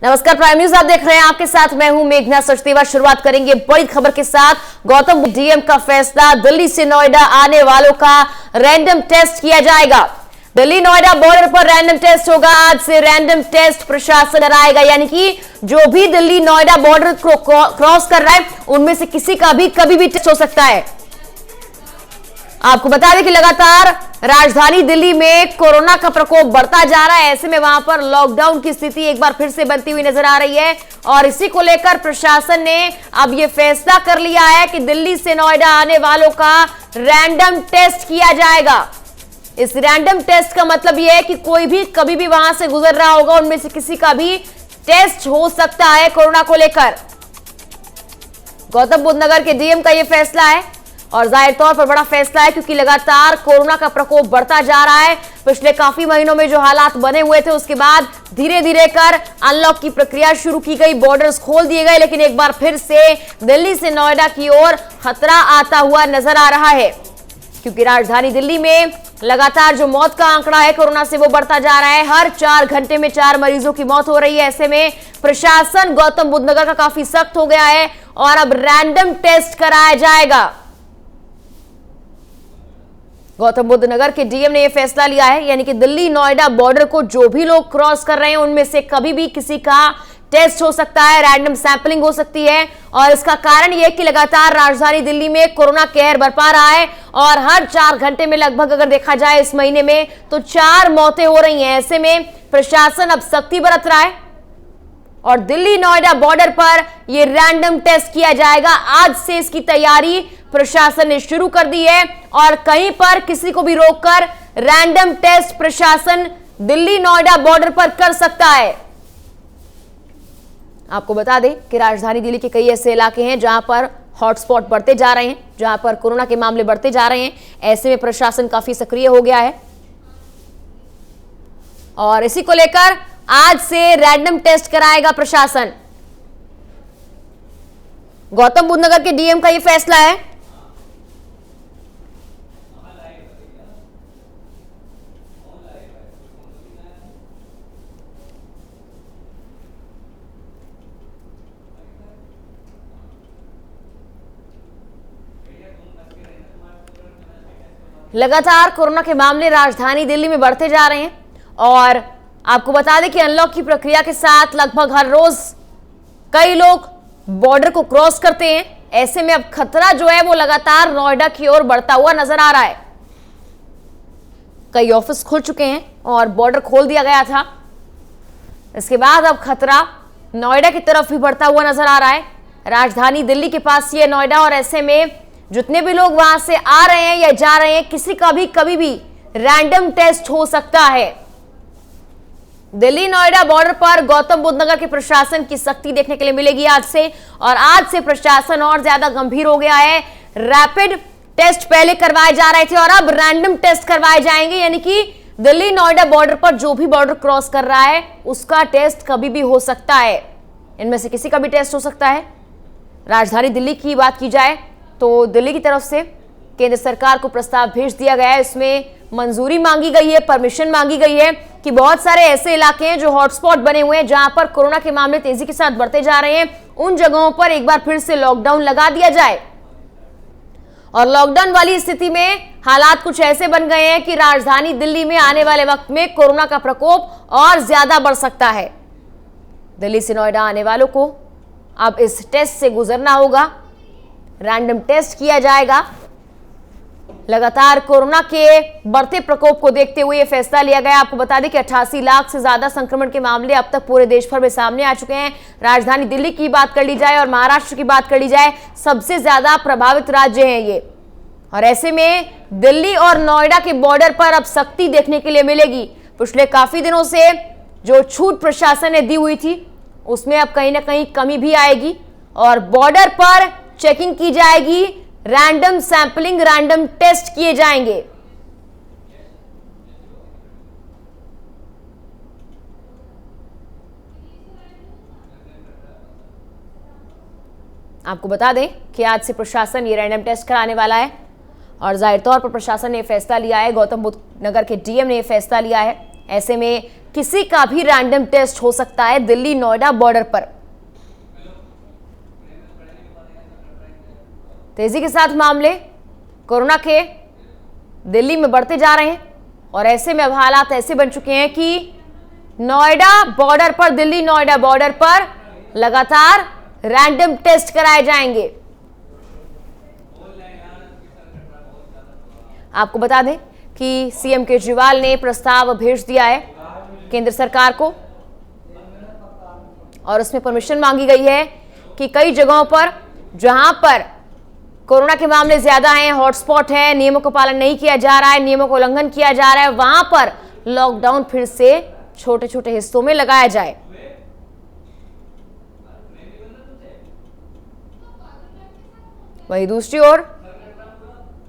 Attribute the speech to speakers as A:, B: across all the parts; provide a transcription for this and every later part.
A: नमस्कार, prime news आप देख रहे हैं। आपके साथ मैं हूं मेघना सचदेवा। शुरुआत करेंगे बड़ी खबर के साथ। गौतम बुद्ध डीएम का फैसला, दिल्ली से नोएडा आने वालों का रैंडम टेस्ट किया जाएगा। दिल्ली नोएडा बॉर्डर पर रैंडम टेस्ट होगा। आज से रैंडम टेस्ट प्रशासन कराएगा, यानी कि जो भी दिल्ली नोएडा बॉर्डर को क्रॉस कर रहा है उनमें से किसी का भी कभी भी टेस्ट हो सकता है। आपको बता दें कि लगातार राजधानी दिल्ली में कोरोना का प्रकोप बढ़ता जा रहा है। ऐसे में वहां पर लॉकडाउन की स्थिति एक बार फिर से बनती हुई नजर आ रही है और इसी को लेकर प्रशासन ने अब यह फैसला कर लिया है कि दिल्ली से नोएडा आने वालों का रैंडम टेस्ट किया जाएगा। इस रैंडम टेस्ट का मतलब यह है कि कोई भी कभी भी वहां से गुजर रहा होगा, उनमें से किसी का भी टेस्ट हो सकता है कोरोना को लेकर। गौतम बुद्ध नगर के डीएम का यह फैसला है और जाहिर तौर पर बड़ा फैसला है, क्योंकि लगातार कोरोना का प्रकोप बढ़ता जा रहा है। पिछले काफी महीनों में जो हालात बने हुए थे उसके बाद धीरे धीरे कर अनलॉक की प्रक्रिया शुरू की गई, बॉर्डर्स खोल दिए गए, लेकिन एक बार फिर से दिल्ली से नोएडा की ओर खतरा आता हुआ नजर आ रहा है, क्योंकि राजधानी दिल्ली में लगातार जो मौत का आंकड़ा है कोरोना से वो बढ़ता जा रहा है। हर 4 घंटे में 4 मरीजों की मौत हो रही है। ऐसे में प्रशासन गौतम बुद्ध नगर का काफी सख्त हो गया है और अब रैंडम टेस्ट कराया जाएगा। गौतम बुद्ध नगर के डीएम ने यह फैसला लिया है, यानी कि दिल्ली नोएडा बॉर्डर को जो भी लोग क्रॉस कर रहे हैं उनमें से कभी भी किसी का टेस्ट हो सकता है, रैंडम सैंपलिंग हो सकती है। और इसका कारण यह कि लगातार राजधानी दिल्ली में कोरोना कहर बरपा रहा है और हर 4 घंटे में लगभग अगर देखा जाए इस महीने में तो 4 मौतें हो रही हैं। ऐसे में प्रशासन अब सख्ती बरत रहा है और दिल्ली नोएडा बॉर्डर पर यह रैंडम टेस्ट किया जाएगा। आज से इसकी तैयारी प्रशासन ने शुरू कर दी है और कहीं पर किसी को भी रोककर रैंडम टेस्ट प्रशासन दिल्ली नोएडा बॉर्डर पर कर सकता है। आपको बता दें कि राजधानी दिल्ली के कई ऐसे इलाके हैं जहां पर हॉटस्पॉट बढ़ते जा रहे हैं, जहां पर कोरोना के मामले बढ़ते जा रहे हैं। ऐसे में प्रशासन काफी सक्रिय हो गया है और इसी को लेकर आज से रैंडम टेस्ट कराएगा प्रशासन। गौतम बुद्ध नगर के डीएम का यह फैसला है। लगातार कोरोना के मामले राजधानी दिल्ली में बढ़ते जा रहे हैं और आपको बता दें कि अनलॉक की प्रक्रिया के साथ लगभग हर रोज कई लोग बॉर्डर को क्रॉस करते हैं। ऐसे में अब खतरा जो है वो लगातार नोएडा की ओर बढ़ता हुआ नजर आ रहा है। कई ऑफिस खुल चुके हैं और बॉर्डर खोल दिया गया था। इसके बाद अब खतरा नोएडा की तरफ भी बढ़ता हुआ नजर आ रहा है। राजधानी दिल्ली के पास ये नोएडा और ऐसे में जितने भी लोग वहां से आ रहे हैं या जा रहे हैं, किसी का भी कभी भी रैंडम टेस्ट हो सकता है। दिल्ली नोएडा बॉर्डर पर गौतम बुद्ध नगर के प्रशासन की सख्ती देखने के लिए मिलेगी आज से, और आज से प्रशासन और ज्यादा गंभीर हो गया है। रैपिड टेस्ट पहले करवाए जा रहे थे और अब रैंडम टेस्ट करवाए जाएंगे, यानी कि दिल्ली नोएडा बॉर्डर पर जो भी बॉर्डर क्रॉस कर रहा है उसका टेस्ट कभी भी हो सकता है। इनमें से किसी का भी टेस्ट हो सकता है। राजधानी दिल्ली की बात की जाए तो दिल्ली की तरफ से केंद्र सरकार को प्रस्ताव भेज दिया गया है। इसमें मंजूरी मांगी गई है, परमिशन मांगी गई है कि बहुत सारे ऐसे इलाके हैं जो हॉटस्पॉट बने हुए हैं, जहां पर कोरोना के मामले तेजी के साथ बढ़ते जा रहे हैं, उन जगहों पर एक बार फिर से लॉकडाउन लगा दिया जाए। और लॉकडाउन वाली स्थिति में हालात कुछ ऐसे बन गए हैं कि राजधानी दिल्ली में आने वाले वक्त में कोरोना का प्रकोप और ज्यादा बढ़ सकता है। दिल्ली से नोएडा आने वालों को अब इस टेस्ट से गुजरना होगा, रैंडम टेस्ट किया जाएगा। लगातार कोरोना के बढ़ते प्रकोप को देखते हुए यह फैसला लिया गया। आपको बता दें कि 88 लाख से ज्यादा संक्रमण के मामले अब तक पूरे देश भर में सामने आ चुके हैं। राजधानी दिल्ली की बात कर ली जाए और महाराष्ट्र की बात कर ली जाए, सबसे ज्यादा प्रभावित राज्य हैं ये। और ऐसे में दिल्ली और नोएडा के बॉर्डर पर अब सख्ती देखने के लिए मिलेगी। पिछले काफी दिनों से जो छूट प्रशासन ने दी हुई थी उसमें अब कहीं ना कहीं कमी भी आएगी और बॉर्डर पर चेकिंग की जाएगी, रैंडम सैंपलिंग, रैंडम टेस्ट किए जाएंगे। आपको बता दें कि आज से प्रशासन ये रैंडम टेस्ट कराने वाला है और जाहिर तौर पर प्रशासन ने फैसला लिया है, गौतम बुद्ध नगर के डीएम ने फैसला लिया है। ऐसे में किसी का भी रैंडम टेस्ट हो सकता है दिल्ली नोएडा बॉर्डर पर। तेजी के साथ मामले कोरोना के दिल्ली में बढ़ते जा रहे हैं और ऐसे में अब हालात ऐसे बन चुके हैं कि नोएडा बॉर्डर पर, दिल्ली नोएडा बॉर्डर पर लगातार रैंडम टेस्ट कराए जाएंगे। आपको बता दें कि सीएम केजरीवाल ने प्रस्ताव भेज दिया है केंद्र सरकार को और उसमें परमिशन मांगी गई है कि कई जगहों पर जहां पर कोरोना के मामले ज्यादा हैं, हॉटस्पॉट है, नियमों का पालन नहीं किया जा रहा है, नियमों का उल्लंघन किया जा रहा है, वहां पर लॉकडाउन फिर से छोटे छोटे हिस्सों में लगाया जाए। वहीं दूसरी ओर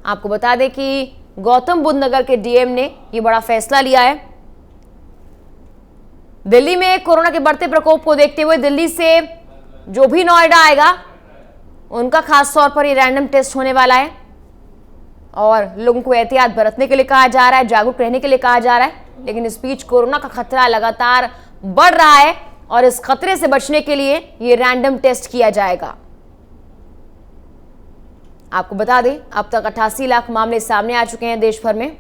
A: आपको बता दें कि गौतम बुद्ध नगर के डीएम ने यह बड़ा फैसला लिया है। दिल्ली में कोरोना के बढ़ते प्रकोप को देखते हुए दिल्ली से जो भी नोएडा आएगा उनका खास तौर पर ये रैंडम टेस्ट होने वाला है और लोगों को एहतियात बरतने के लिए कहा जा रहा है, जागरूक रहने के लिए कहा जा रहा है। लेकिन इस बीच कोरोना का खतरा लगातार बढ़ रहा है और इस खतरे से बचने के लिए ये रैंडम टेस्ट किया जाएगा। आपको बता दें अब तक 88 लाख मामले सामने आ चुके हैं देश भर में।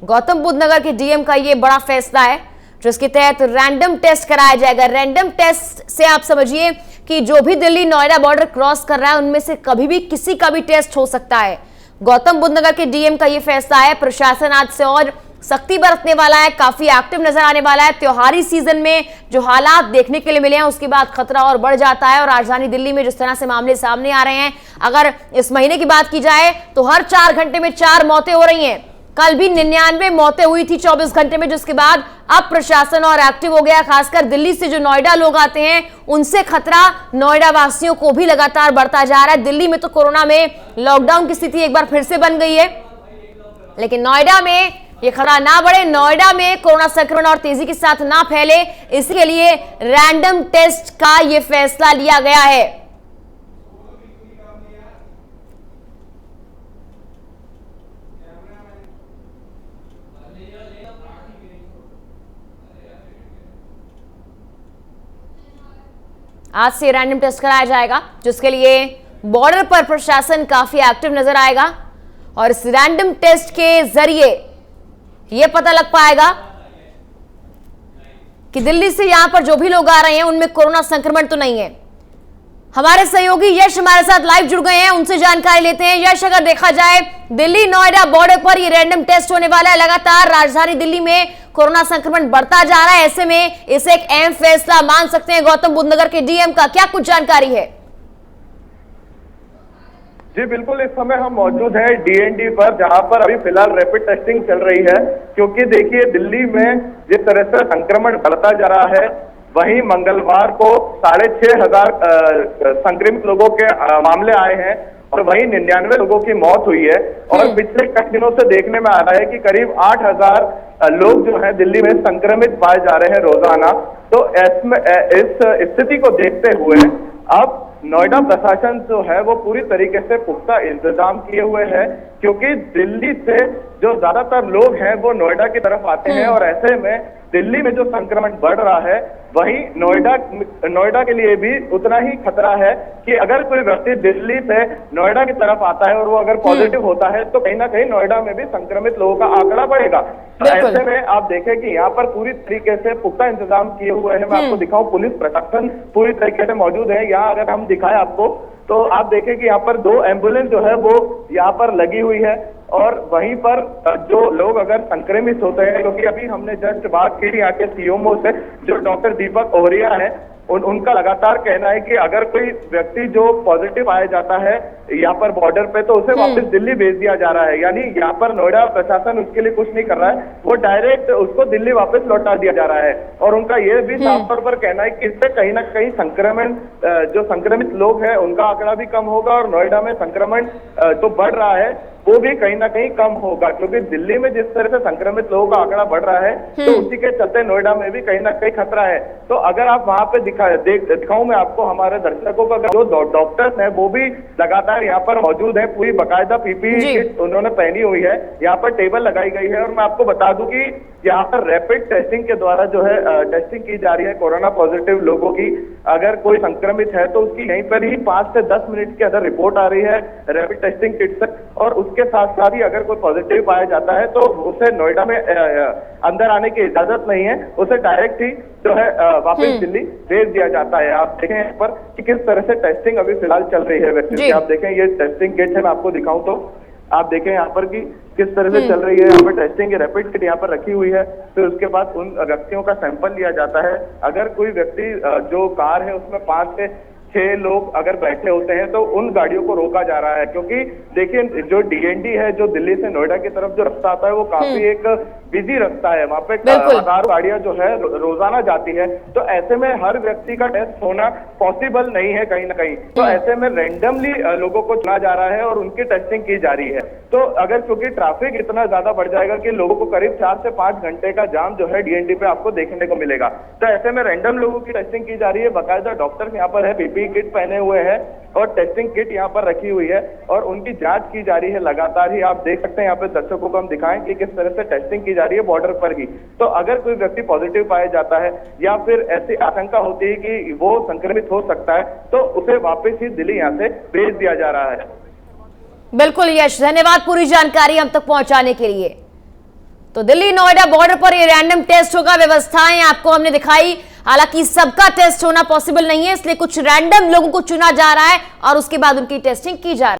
A: गौतम बुद्ध नगर के डीएम का यह बड़ा फैसला है जिसके तहत रैंडम टेस्ट कराया जाएगा। रैंडम टेस्ट से आप समझिए कि जो भी दिल्ली नोएडा बॉर्डर क्रॉस कर रहा है उनमें से कभी भी किसी का भी टेस्ट हो सकता है। गौतम बुद्ध नगर के डीएम का यह फैसला है। प्रशासन आज से और सख्ती बरतने वाला है, काफी एक्टिव नजर आने वाला है। त्योहारी सीजन में जो हालात देखने के लिए मिले हैं उसके बाद खतरा और बढ़ जाता है और राजधानी दिल्ली में जिस तरह से मामले सामने आ रहे हैं, अगर इस महीने की बात की जाए तो हर 4 घंटे में 4 मौतें हो रही हैं। कल भी 99 मौतें हुई थी 24 घंटे में, जिसके बाद अब प्रशासन और एक्टिव हो गया। खासकर दिल्ली से जो नोएडा लोग आते हैं उनसे खतरा नोएडा वासियों को भी लगातार बढ़ता जा रहा है। दिल्ली में तो कोरोना में लॉकडाउन की स्थिति एक बार फिर से बन गई है, लेकिन नोएडा में ये खतरा ना बढ़े, नोएडा में कोरोना संक्रमण और तेजी के साथ ना फैले, इसके लिए रैंडम टेस्ट का ये फैसला लिया गया है। आज से रैंडम टेस्ट कराया जाएगा जिसके लिए बॉर्डर पर प्रशासन काफी एक्टिव नजर आएगा और इस रैंडम टेस्ट के जरिए यह पता लग पाएगा कि दिल्ली से यहां पर जो भी लोग आ रहे हैं उनमें कोरोना संक्रमण तो नहीं है। हमारे सहयोगी यश हमारे साथ लाइव जुड़ गए हैं, उनसे जानकारी लेते हैं। यश, अगर देखा जाए दिल्ली नोएडा बॉर्डर पर ये रैंडम टेस्ट होने वाला है, लगातार राजधानी दिल्ली में कोरोना संक्रमण बढ़ता जा रहा है, ऐसे में इसे एक अहम फैसला मान सकते हैं गौतम बुद्ध नगर के डीएम का, क्या कुछ जानकारी है?
B: जी बिल्कुल, इस समय हम मौजूद हैं डीएनडी पर, जहां पर अभी फिलहाल रैपिड टेस्टिंग चल रही है। क्योंकि देखिए दिल्ली में जिस तरह से संक्रमण बढ़ता जा रहा है, वहीं मंगलवार को 6,500 संक्रमित लोगों के मामले आए हैं और वहीं 99 लोगों की मौत हुई है। और पिछले कई दिनों से देखने में आ रहा है कि करीब 8,000 लोग जो है दिल्ली में संक्रमित पाए जा रहे हैं रोजाना। तो इस स्थिति को देखते हुए अब नोएडा प्रशासन जो है वो पूरी तरीके से पुख्ता इंतजाम किए हुए है, क्योंकि दिल्ली से जो ज्यादातर लोग हैं वो नोएडा की तरफ आते हैं और ऐसे में दिल्ली में जो संक्रमण बढ़ रहा है वहीं नोएडा के लिए भी उतना ही खतरा है कि अगर कोई व्यक्ति दिल्ली से नोएडा की तरफ आता है और वो अगर पॉजिटिव होता है तो कहीं ना कहीं नोएडा में भी संक्रमित लोगों का आंकड़ा बढ़ेगा। तो ऐसे में आप देखें कि यहाँ पर पूरी तरीके से पुख्ता इंतजाम किए हुए हैं। मैं आपको दिखाऊं, पुलिस प्रशासन पूरी तरीके से मौजूद है। यहाँ अगर हम दिखाएं आपको तो आप देखें कि यहाँ पर 2 एम्बुलेंस जो है वो यहाँ पर लगी हुई है और वहीं पर जो लोग अगर संक्रमित होते हैं, क्योंकि अभी हमने जस्ट बात की यहाँ के सीएमओ से जो डॉक्टर दीपक ओहरिया है, उनका लगातार कहना है कि अगर कोई व्यक्ति जो पॉजिटिव आया जाता है यहाँ पर बॉर्डर पे तो उसे वापस दिल्ली भेज दिया जा रहा है। यानी यहाँ पर नोएडा प्रशासन उसके लिए कुछ नहीं कर रहा है, वो डायरेक्ट उसको दिल्ली वापस लौटा दिया जा रहा है। और उनका ये भी साफ तौर पर कहना है कि इससे कहीं ना कहीं संक्रमण, जो संक्रमित लोग हैं उनका आंकड़ा भी कम होगा और नोएडा में संक्रमण तो बढ़ रहा है। वो भी कहीं ना कहीं कम होगा, क्योंकि दिल्ली में जिस तरह से संक्रमित लोगों का आंकड़ा बढ़ रहा है तो उसी के चलते नोएडा में भी कहीं ना कहीं खतरा है। तो अगर आप वहां पे दिखाऊं मैं आपको, हमारे दर्शकों का जो डॉक्टर्स हैं वो भी लगातार यहाँ पर मौजूद है, पूरी बाकायदा पीपीई किट उन्होंने पहनी हुई है, यहाँ पर टेबल लगाई गई है। और मैं आपको बता दूं कि यहाँ पर रैपिड टेस्टिंग के द्वारा जो है टेस्टिंग की जा रही है कोरोना पॉजिटिव लोगों की। अगर कोई संक्रमित है तो उसकी यहीं पर ही 5 से 10 मिनट के अंदर रिपोर्ट आ रही है रैपिड टेस्टिंग किट से, और उसके साथ साथ ही अगर कोई पॉजिटिव पाया जाता है तो उसे नोएडा में अंदर आने की इजाजत नहीं है, उसे डायरेक्ट ही जो है वापस दिल्ली भेज दिया जाता है। आप देखें यहाँ पर कि किस तरह से टेस्टिंग अभी फिलहाल चल रही है व्यक्ति की। आप देखें ये टेस्टिंग किट है, मैं आपको दिखाऊं तो आप देखें यहाँ पर कि किस तरह से चल रही है। यहाँ पर टेस्टिंग की रैपिड किट यहाँ पर रखी हुई है, फिर उसके बाद उन व्यक्तियों का सैंपल लिया जाता है। अगर कोई व्यक्ति जो कार है उसमें 5 से 6 लोग अगर बैठे होते हैं तो उन गाड़ियों को रोका जा रहा है, क्योंकि देखिए जो डीएनडी है जो दिल्ली से नोएडा की तरफ जो रास्ता आता है वो काफी एक बिजी रास्ता है, वहां पे हजारों गाड़ियां जो है रोजाना जाती है। तो ऐसे में हर व्यक्ति का टेस्ट होना पॉसिबल नहीं है कहीं ना कहीं, तो ऐसे में रैंडमली लोगों को चुना जा रहा है और उनकी टेस्टिंग की जा रही है। तो अगर क्योंकि ट्रैफिक इतना ज्यादा बढ़ जाएगा कि लोगों को करीब 4 से 5 घंटे का जाम जो है डीएनडी पे आपको देखने को मिलेगा, तो ऐसे में रैंडम लोगों की टेस्टिंग की जा रही है। बाकायदा डॉक्टर यहाँ पर है, पीपीई किट पहने हुए हैं और टेस्टिंग किट यहाँ पर रखी हुई है और उनकी जांच की जा रही है लगातार ही। आप देख सकते हैं यहाँ पे दर्शकों को हम दिखाएं कि किस तरह से टेस्टिंग की जा रही है बॉर्डर पर ही। तो अगर कोई व्यक्ति पॉजिटिव पाया जाता है या फिर ऐसी आशंका होती है कि वो संक्रमित हो सकता है तो उसे वापस ही दिल्ली यहाँ से भेज दिया जा रहा है।
A: बिल्कुल यश, धन्यवाद पूरी जानकारी हम तक पहुंचाने के लिए। तो दिल्ली नोएडा बॉर्डर पर ये रैंडम टेस्ट होगा, व्यवस्थाएं आपको हमने दिखाई। हालांकि सबका टेस्ट होना पॉसिबल नहीं है, इसलिए कुछ रैंडम लोगों को चुना जा रहा है और उसके बाद उनकी टेस्टिंग की जा रही है।